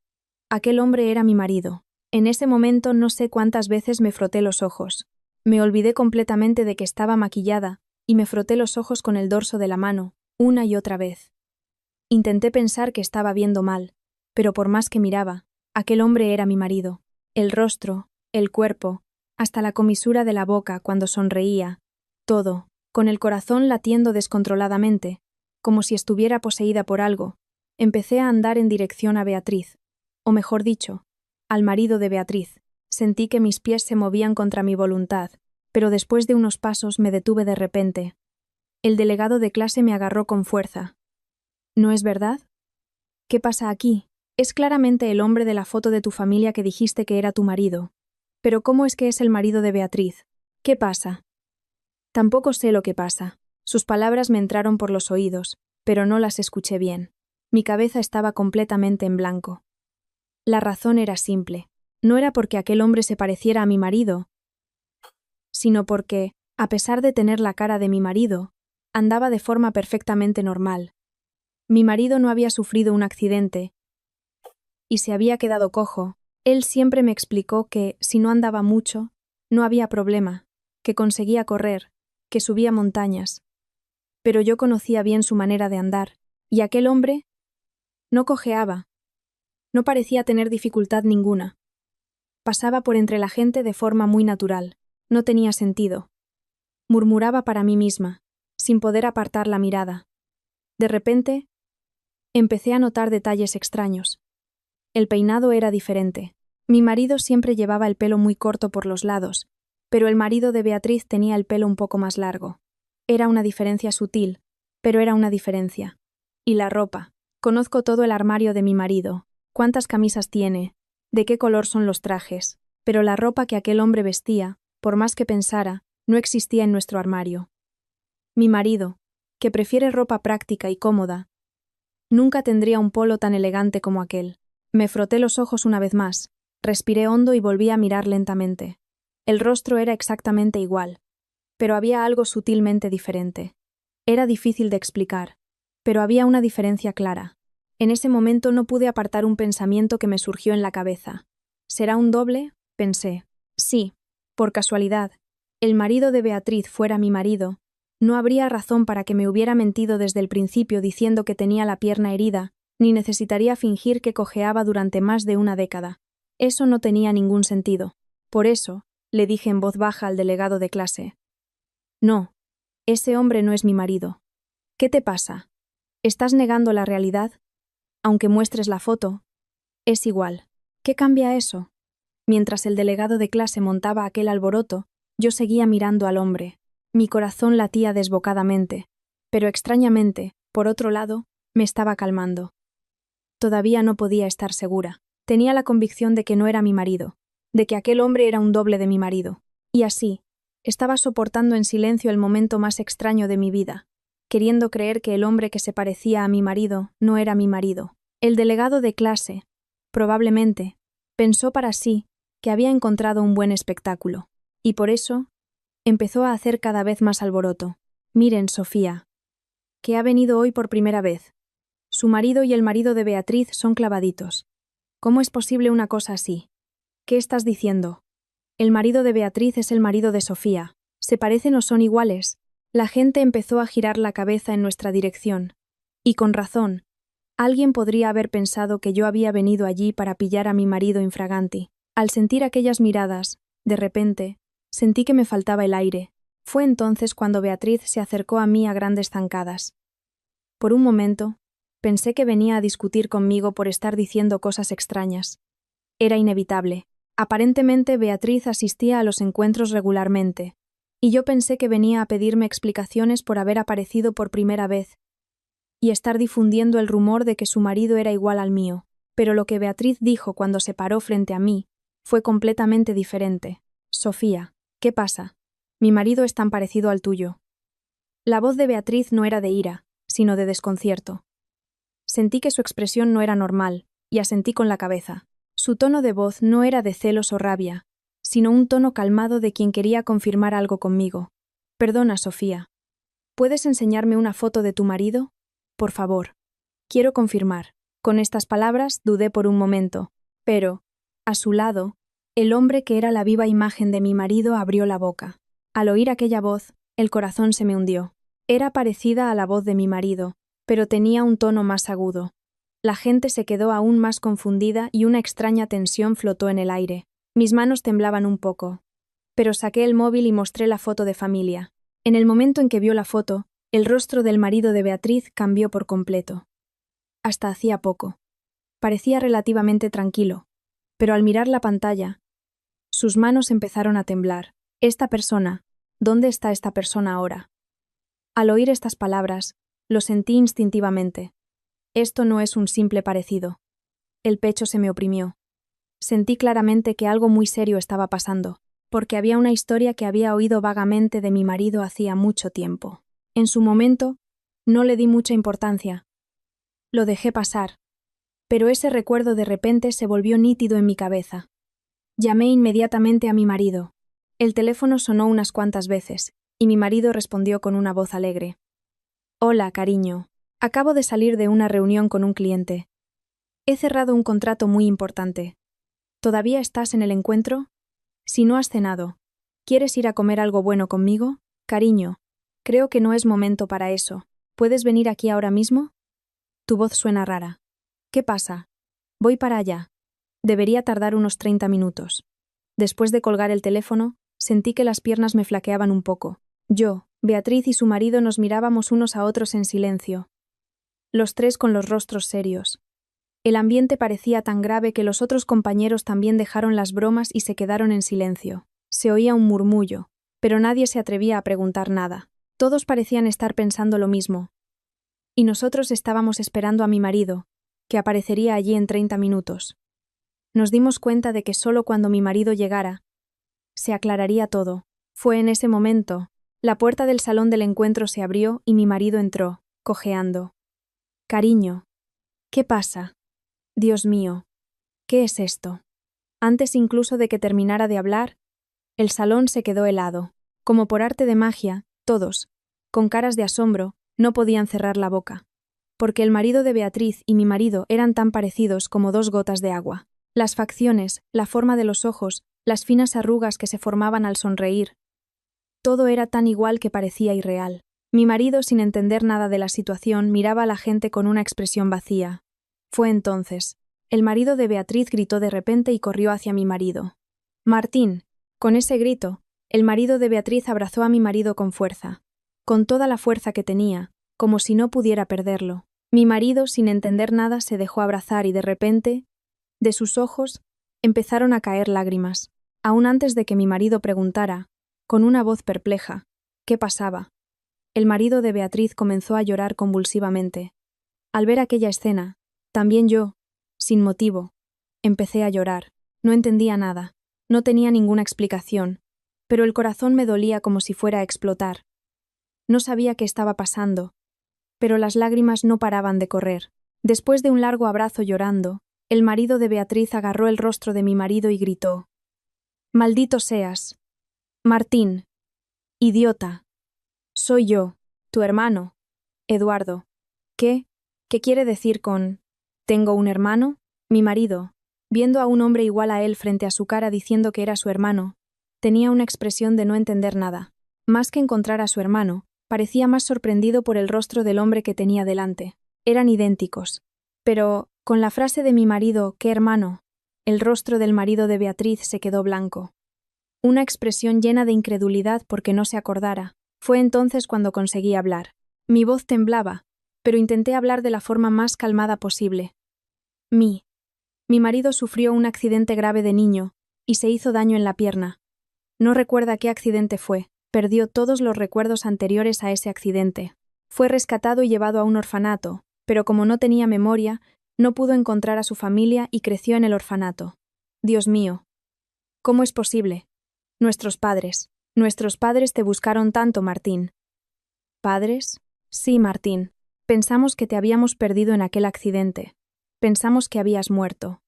Aquel hombre era mi marido. En ese momento no sé cuántas veces me froté los ojos. Me olvidé completamente de que estaba maquillada y me froté los ojos con el dorso de la mano, una y otra vez. Intenté pensar que estaba viendo mal, pero por más que miraba, aquel hombre era mi marido. El rostro, el cuerpo, hasta la comisura de la boca cuando sonreía, todo, con el corazón latiendo descontroladamente, como si estuviera poseída por algo, empecé a andar en dirección a Beatriz, o mejor dicho, al marido de Beatriz. Sentí que mis pies se movían contra mi voluntad, pero después de unos pasos me detuve de repente. El delegado de clase me agarró con fuerza. ¿No es verdad? ¿Qué pasa aquí? Es claramente el hombre de la foto de tu familia que dijiste que era tu marido. Pero ¿cómo es que es el marido de Beatriz? ¿Qué pasa? Tampoco sé lo que pasa. Sus palabras me entraron por los oídos, pero no las escuché bien. Mi cabeza estaba completamente en blanco. La razón era simple. No era porque aquel hombre se pareciera a mi marido, sino porque, a pesar de tener la cara de mi marido, andaba de forma perfectamente normal. Mi marido no había sufrido un accidente y se había quedado cojo. Él siempre me explicó que, si no andaba mucho, no había problema, que conseguía correr, que subía montañas. Pero yo conocía bien su manera de andar, y aquel hombre no cojeaba, no parecía tener dificultad ninguna. Pasaba por entre la gente de forma muy natural, no tenía sentido. Murmuraba para mí misma, sin poder apartar la mirada. De repente, empecé a notar detalles extraños. El peinado era diferente. Mi marido siempre llevaba el pelo muy corto por los lados, pero el marido de Beatriz tenía el pelo un poco más largo. Era una diferencia sutil, pero era una diferencia. Y la ropa. Conozco todo el armario de mi marido. ¿Cuántas camisas tiene? ¿De qué color son los trajes? Pero la ropa que aquel hombre vestía, por más que pensara, no existía en nuestro armario. Mi marido, que prefiere ropa práctica y cómoda, nunca tendría un polo tan elegante como aquel. Me froté los ojos una vez más, respiré hondo y volví a mirar lentamente. El rostro era exactamente igual, pero había algo sutilmente diferente. Era difícil de explicar, pero había una diferencia clara. En ese momento no pude apartar un pensamiento que me surgió en la cabeza. ¿Será un doble? Pensé. Sí, por casualidad, el marido de Beatriz fuera mi marido, no habría razón para que me hubiera mentido desde el principio diciendo que tenía la pierna herida, ni necesitaría fingir que cojeaba durante más de una década. Eso no tenía ningún sentido. Por eso, le dije en voz baja al delegado de clase. No, ese hombre no es mi marido. ¿Qué te pasa? ¿Estás negando la realidad? Aunque muestres la foto, es igual. ¿Qué cambia eso? Mientras el delegado de clase montaba aquel alboroto, yo seguía mirando al hombre. Mi corazón latía desbocadamente, pero extrañamente, por otro lado, me estaba calmando. Todavía no podía estar segura. Tenía la convicción de que no era mi marido, de que aquel hombre era un doble de mi marido. Y así, estaba soportando en silencio el momento más extraño de mi vida, queriendo creer que el hombre que se parecía a mi marido no era mi marido. El delegado de clase, probablemente, pensó para sí que había encontrado un buen espectáculo, y por eso empezó a hacer cada vez más alboroto. Miren, Sofía, que ha venido hoy por primera vez. Su marido y el marido de Beatriz son clavaditos. ¿Cómo es posible una cosa así? ¿Qué estás diciendo? El marido de Beatriz es el marido de Sofía. ¿Se parecen o son iguales? La gente empezó a girar la cabeza en nuestra dirección. Y con razón. Alguien podría haber pensado que yo había venido allí para pillar a mi marido infraganti. Al sentir aquellas miradas, de repente, sentí que me faltaba el aire. Fue entonces cuando Beatriz se acercó a mí a grandes zancadas. Por un momento, pensé que venía a discutir conmigo por estar diciendo cosas extrañas. Era inevitable. Aparentemente Beatriz asistía a los encuentros regularmente, y yo pensé que venía a pedirme explicaciones por haber aparecido por primera vez y estar difundiendo el rumor de que su marido era igual al mío. Pero lo que Beatriz dijo cuando se paró frente a mí fue completamente diferente. Sofía, ¿qué pasa? Mi marido es tan parecido al tuyo. La voz de Beatriz no era de ira, sino de desconcierto. Sentí que su expresión no era normal, y asentí con la cabeza. Su tono de voz no era de celos o rabia, sino un tono calmado de quien quería confirmar algo conmigo. Perdona, Sofía. ¿Puedes enseñarme una foto de tu marido? Por favor. Quiero confirmar. Con estas palabras dudé por un momento, pero, a su lado, el hombre que era la viva imagen de mi marido abrió la boca. Al oír aquella voz, el corazón se me hundió. Era parecida a la voz de mi marido, pero tenía un tono más agudo. La gente se quedó aún más confundida y una extraña tensión flotó en el aire. Mis manos temblaban un poco. Pero saqué el móvil y mostré la foto de familia. En el momento en que vio la foto, el rostro del marido de Beatriz cambió por completo. Hasta hacía poco. Parecía relativamente tranquilo, pero al mirar la pantalla, sus manos empezaron a temblar. Esta persona, ¿dónde está esta persona ahora? Al oír estas palabras, lo sentí instintivamente. Esto no es un simple parecido. El pecho se me oprimió. Sentí claramente que algo muy serio estaba pasando, porque había una historia que había oído vagamente de mi marido hacía mucho tiempo. En su momento, no le di mucha importancia. Lo dejé pasar, pero ese recuerdo de repente se volvió nítido en mi cabeza. Llamé inmediatamente a mi marido. El teléfono sonó unas cuantas veces, y mi marido respondió con una voz alegre. Hola, cariño. Acabo de salir de una reunión con un cliente. He cerrado un contrato muy importante. ¿Todavía estás en el encuentro? Si no has cenado, ¿quieres ir a comer algo bueno conmigo? Cariño, creo que no es momento para eso. ¿Puedes venir aquí ahora mismo? Tu voz suena rara. ¿Qué pasa? Voy para allá. Debería tardar unos 30 minutos. Después de colgar el teléfono, sentí que las piernas me flaqueaban un poco. Yo, Beatriz y su marido nos mirábamos unos a otros en silencio. Los tres con los rostros serios. El ambiente parecía tan grave que los otros compañeros también dejaron las bromas y se quedaron en silencio. Se oía un murmullo, pero nadie se atrevía a preguntar nada. Todos parecían estar pensando lo mismo. Y nosotros estábamos esperando a mi marido, que aparecería allí en 30 minutos. Nos dimos cuenta de que solo cuando mi marido llegara, se aclararía todo. Fue en ese momento. La puerta del salón del encuentro se abrió y mi marido entró, cojeando. Cariño, ¿qué pasa? Dios mío, ¿qué es esto? Antes incluso de que terminara de hablar, el salón se quedó helado. Como por arte de magia, todos, con caras de asombro, no podían cerrar la boca. Porque el marido de Beatriz y mi marido eran tan parecidos como dos gotas de agua. Las facciones, la forma de los ojos, las finas arrugas que se formaban al sonreír. Todo era tan igual que parecía irreal. Mi marido, sin entender nada de la situación, miraba a la gente con una expresión vacía. Fue entonces. El marido de Beatriz gritó de repente y corrió hacia mi marido. Martín. Con ese grito, el marido de Beatriz abrazó a mi marido con fuerza. Con toda la fuerza que tenía, como si no pudiera perderlo. Mi marido, sin entender nada, se dejó abrazar y de repente, de sus ojos, empezaron a caer lágrimas. Aún antes de que mi marido preguntara, con una voz perpleja, ¿qué pasaba? El marido de Beatriz comenzó a llorar convulsivamente. Al ver aquella escena, también yo, sin motivo, empecé a llorar. No entendía nada, no tenía ninguna explicación, pero el corazón me dolía como si fuera a explotar. No sabía qué estaba pasando, pero las lágrimas no paraban de correr. Después de un largo abrazo llorando, el marido de Beatriz agarró el rostro de mi marido y gritó: «Maldito seas! Martín, idiota. Soy yo, tu hermano, Eduardo. ¿Qué? ¿Qué quiere decir con «tengo un hermano»? Mi marido, viendo a un hombre igual a él frente a su cara diciendo que era su hermano, Tenía una expresión de no entender nada. Más que encontrar a su hermano, parecía más sorprendido por el rostro del hombre que tenía delante. Eran idénticos. Pero, con la frase de mi marido, ¿qué hermano?, el rostro del marido de Beatriz se quedó blanco. Una expresión llena de incredulidad porque no se acordara. Fue entonces cuando conseguí hablar. Mi voz temblaba, pero intenté hablar de la forma más calmada posible. Mi marido sufrió un accidente grave de niño y se hizo daño en la pierna. No recuerda qué accidente fue, perdió todos los recuerdos anteriores a ese accidente. Fue rescatado y llevado a un orfanato, pero como no tenía memoria, no pudo encontrar a su familia y creció en el orfanato. Dios mío, ¿cómo es posible? Nuestros padres te buscaron tanto, Martín. ¿Padres? Sí, Martín. Pensamos que te habíamos perdido en aquel accidente. Pensamos que habías muerto.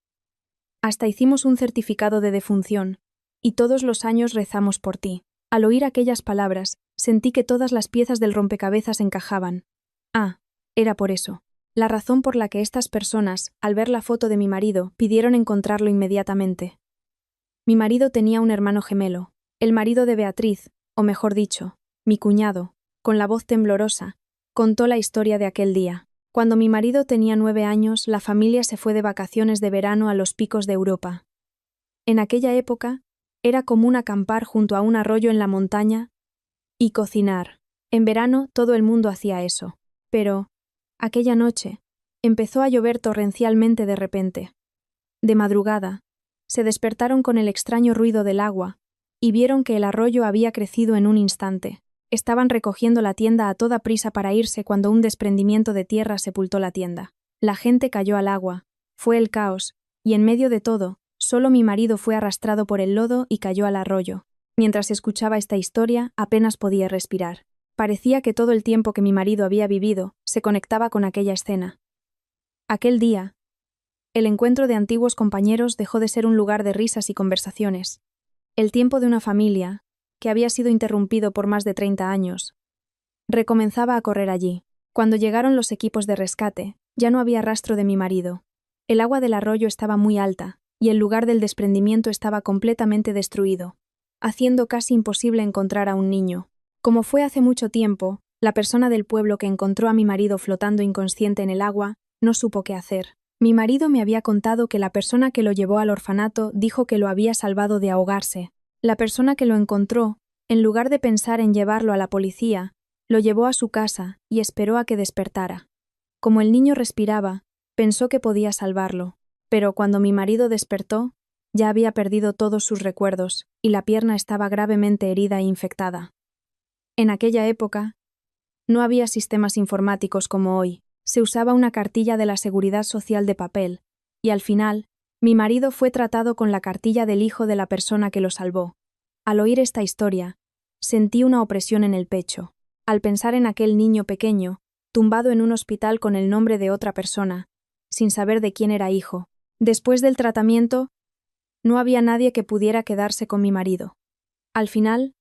Hasta hicimos un certificado de defunción, y todos los años rezamos por ti. Al oír aquellas palabras, sentí que todas las piezas del rompecabezas encajaban. Ah, era por eso. La razón por la que estas personas, al ver la foto de mi marido, pidieron encontrarlo inmediatamente. Mi marido tenía un hermano gemelo, el marido de Beatriz, o mejor dicho, mi cuñado, con la voz temblorosa, contó la historia de aquel día. Cuando mi marido tenía 9 años, la familia se fue de vacaciones de verano a los picos de Europa. En aquella época, era común acampar junto a un arroyo en la montaña y cocinar. En verano todo el mundo hacía eso. Pero, aquella noche, empezó a llover torrencialmente de repente. De madrugada, se despertaron con el extraño ruido del agua y vieron que el arroyo había crecido en un instante. Estaban recogiendo la tienda a toda prisa para irse cuando un desprendimiento de tierra sepultó la tienda. La gente cayó al agua, fue el caos, y en medio de todo, solo mi marido fue arrastrado por el lodo y cayó al arroyo. Mientras escuchaba esta historia, apenas podía respirar. Parecía que todo el tiempo que mi marido había vivido se conectaba con aquella escena. Aquel día, el encuentro de antiguos compañeros dejó de ser un lugar de risas y conversaciones. El tiempo de una familia, que había sido interrumpido por más de 30 años, recomenzaba a correr allí. Cuando llegaron los equipos de rescate, ya no había rastro de mi marido. El agua del arroyo estaba muy alta, y el lugar del desprendimiento estaba completamente destruido, haciendo casi imposible encontrar a un niño. Como fue hace mucho tiempo, la persona del pueblo que encontró a mi marido flotando inconsciente en el agua no supo qué hacer. Mi marido me había contado que la persona que lo llevó al orfanato dijo que lo había salvado de ahogarse. La persona que lo encontró, en lugar de pensar en llevarlo a la policía, lo llevó a su casa y esperó a que despertara. Como el niño respiraba, pensó que podía salvarlo, pero cuando mi marido despertó, ya había perdido todos sus recuerdos y la pierna estaba gravemente herida e infectada. En aquella época, no había sistemas informáticos como hoy. Se usaba una cartilla de la Seguridad Social de papel, y al final, mi marido fue tratado con la cartilla del hijo de la persona que lo salvó. Al oír esta historia, sentí una opresión en el pecho. Al pensar en aquel niño pequeño, tumbado en un hospital con el nombre de otra persona, sin saber de quién era hijo. Después del tratamiento, no había nadie que pudiera quedarse con mi marido. Al final,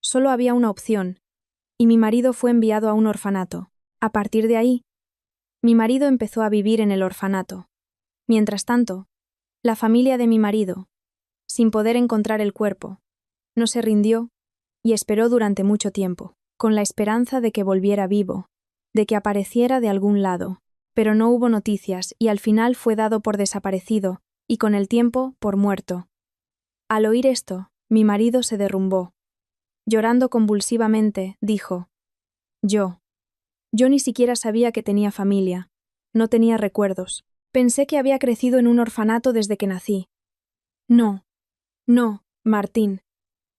solo había una opción, y mi marido fue enviado a un orfanato. A partir de ahí, mi marido empezó a vivir en el orfanato. Mientras tanto, la familia de mi marido, sin poder encontrar el cuerpo, no se rindió y esperó durante mucho tiempo, con la esperanza de que volviera vivo, de que apareciera de algún lado, pero no hubo noticias y al final fue dado por desaparecido y con el tiempo por muerto. Al oír esto, mi marido se derrumbó. Llorando convulsivamente, dijo: Yo ni siquiera sabía que tenía familia, no tenía recuerdos. Pensé que había crecido en un orfanato desde que nací. No, Martín.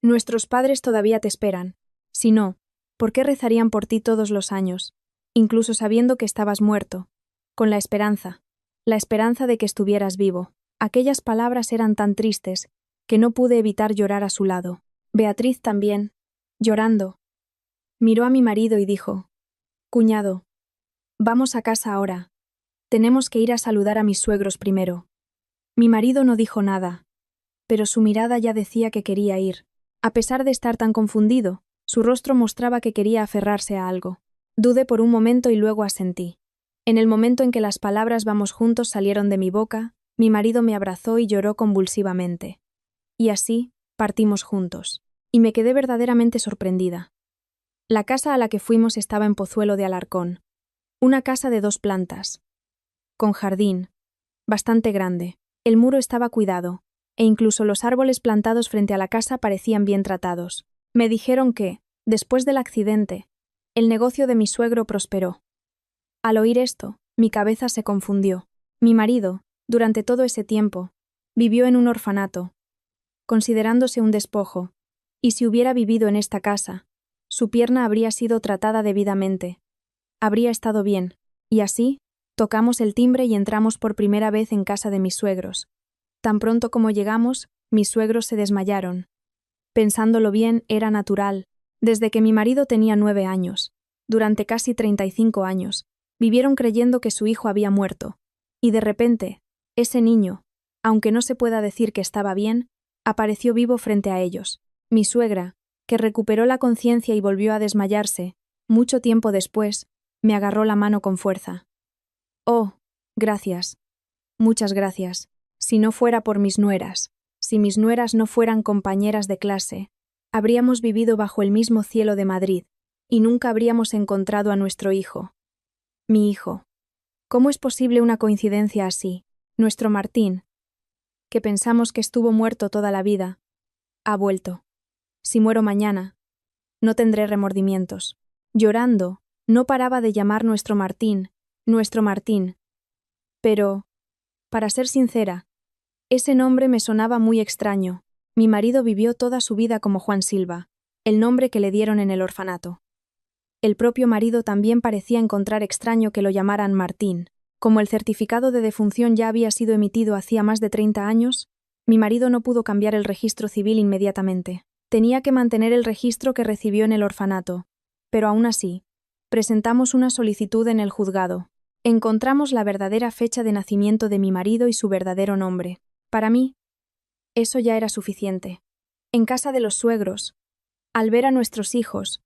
Nuestros padres todavía te esperan. Si no, ¿por qué rezarían por ti todos los años, incluso sabiendo que estabas muerto, con la esperanza de que estuvieras vivo? Aquellas palabras eran tan tristes que no pude evitar llorar a su lado. Beatriz también, llorando, miró a mi marido y dijo: Cuñado, vamos a casa ahora. Tenemos que ir a saludar a mis suegros primero. Mi marido no dijo nada, pero su mirada ya decía que quería ir. A pesar de estar tan confundido, su rostro mostraba que quería aferrarse a algo. Dudé por un momento y luego asentí. En el momento en que las palabras "vamos juntos" salieron de mi boca, mi marido me abrazó y lloró convulsivamente. Y así, Partimos juntos. Y me quedé verdaderamente sorprendida. La casa a la que fuimos estaba en Pozuelo de Alarcón. Una casa de 2 plantas. Con jardín. Bastante grande. El muro estaba cuidado, e incluso los árboles plantados frente a la casa parecían bien tratados. Me dijeron que, después del accidente, el negocio de mi suegro prosperó. Al oír esto, mi cabeza se confundió. Mi marido, durante todo ese tiempo, vivió en un orfanato, considerándose un despojo, y si hubiera vivido en esta casa, su pierna habría sido tratada debidamente. Habría estado bien, y así, tocamos el timbre y entramos por primera vez en casa de mis suegros. Tan pronto como llegamos, mis suegros se desmayaron. Pensándolo bien, era natural. Desde que mi marido tenía 9 años, durante casi 35 años, vivieron creyendo que su hijo había muerto. Y de repente, ese niño, aunque no se pueda decir que estaba bien, apareció vivo frente a ellos. Mi suegra, que recuperó la conciencia y volvió a desmayarse, mucho tiempo después, me agarró la mano con fuerza. Oh, gracias. Muchas gracias. Si no fuera por mis nueras, si mis nueras no fueran compañeras de clase, habríamos vivido bajo el mismo cielo de Madrid, y nunca habríamos encontrado a nuestro hijo. Mi hijo. ¿Cómo es posible una coincidencia así? Nuestro Martín, que pensamos que estuvo muerto toda la vida, ha vuelto. Si muero mañana, no tendré remordimientos. Llorando, no paraba de llamar nuestro Martín. Pero, para ser sincera, ese nombre me sonaba muy extraño. Mi marido vivió toda su vida como Juan Silva, el nombre que le dieron en el orfanato. El propio marido también parecía encontrar extraño que lo llamaran Martín. Como el certificado de defunción ya había sido emitido hacía más de 30 años, mi marido no pudo cambiar el registro civil inmediatamente. Tenía que mantener el registro que recibió en el orfanato. Pero aún así, presentamos una solicitud en el juzgado. Encontramos la verdadera fecha de nacimiento de mi marido y su verdadero nombre. Para mí, eso ya era suficiente. En casa de los suegros, al ver a nuestros hijos,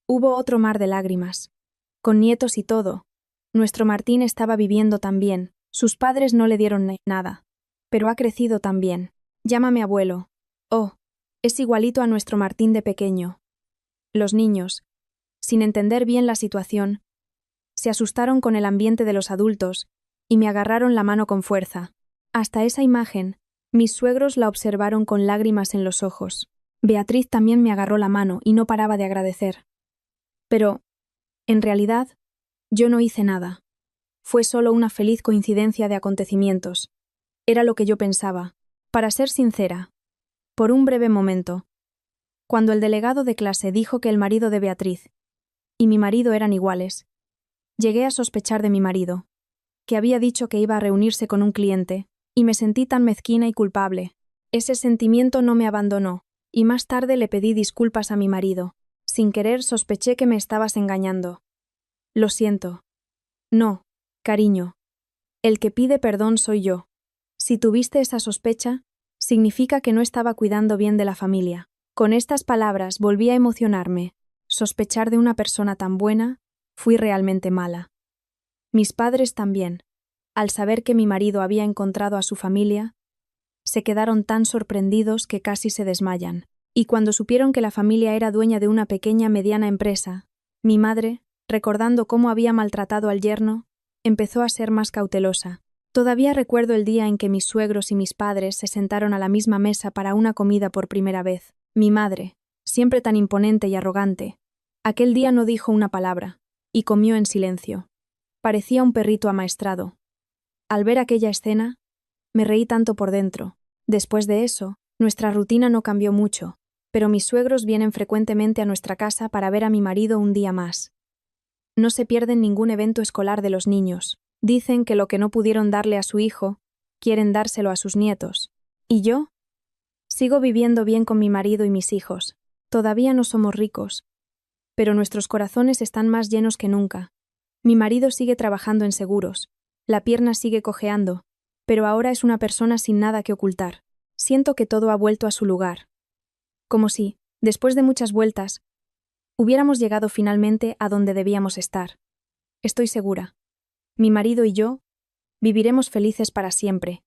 hubo otro mar de lágrimas. Con nietos y todo, nuestro Martín estaba viviendo tan bien. Sus padres no le dieron nada. Pero ha crecido tan bien. Llámame abuelo. Oh, es igualito a nuestro Martín de pequeño. Los niños, sin entender bien la situación, se asustaron con el ambiente de los adultos y me agarraron la mano con fuerza. Hasta esa imagen, mis suegros la observaron con lágrimas en los ojos. Beatriz también me agarró la mano y no paraba de agradecer. Pero, en realidad, yo no hice nada. Fue solo una feliz coincidencia de acontecimientos. Era lo que yo pensaba. Para ser sincera, por un breve momento, cuando el delegado de clase dijo que el marido de Beatriz y mi marido eran iguales, llegué a sospechar de mi marido, que había dicho que iba a reunirse con un cliente, y me sentí tan mezquina y culpable. Ese sentimiento no me abandonó, y más tarde le pedí disculpas a mi marido. Sin querer sospeché que me estabas engañando. Lo siento. No, cariño. El que pide perdón soy yo. Si tuviste esa sospecha, significa que no estaba cuidando bien de la familia. Con estas palabras volví a emocionarme. Sospechar de una persona tan buena, fui realmente mala. Mis padres también, al saber que mi marido había encontrado a su familia, se quedaron tan sorprendidos que casi se desmayan. Y cuando supieron que la familia era dueña de una mediana empresa, mi madre, recordando cómo había maltratado al yerno, empezó a ser más cautelosa. Todavía recuerdo el día en que mis suegros y mis padres se sentaron a la misma mesa para una comida por primera vez. Mi madre, siempre tan imponente y arrogante, aquel día no dijo una palabra, y comió en silencio. Parecía un perrito amaestrado. Al ver aquella escena, me reí tanto por dentro. Después de eso, nuestra rutina no cambió mucho, pero mis suegros vienen frecuentemente a nuestra casa para ver a mi marido un día más. No se pierden ningún evento escolar de los niños. Dicen que lo que no pudieron darle a su hijo, quieren dárselo a sus nietos. ¿Y yo? Sigo viviendo bien con mi marido y mis hijos. Todavía no somos ricos, pero nuestros corazones están más llenos que nunca. Mi marido sigue trabajando en seguros, la pierna sigue cojeando, pero ahora es una persona sin nada que ocultar. Siento que todo ha vuelto a su lugar. Como si, después de muchas vueltas, hubiéramos llegado finalmente a donde debíamos estar. Estoy segura. Mi marido y yo viviremos felices para siempre,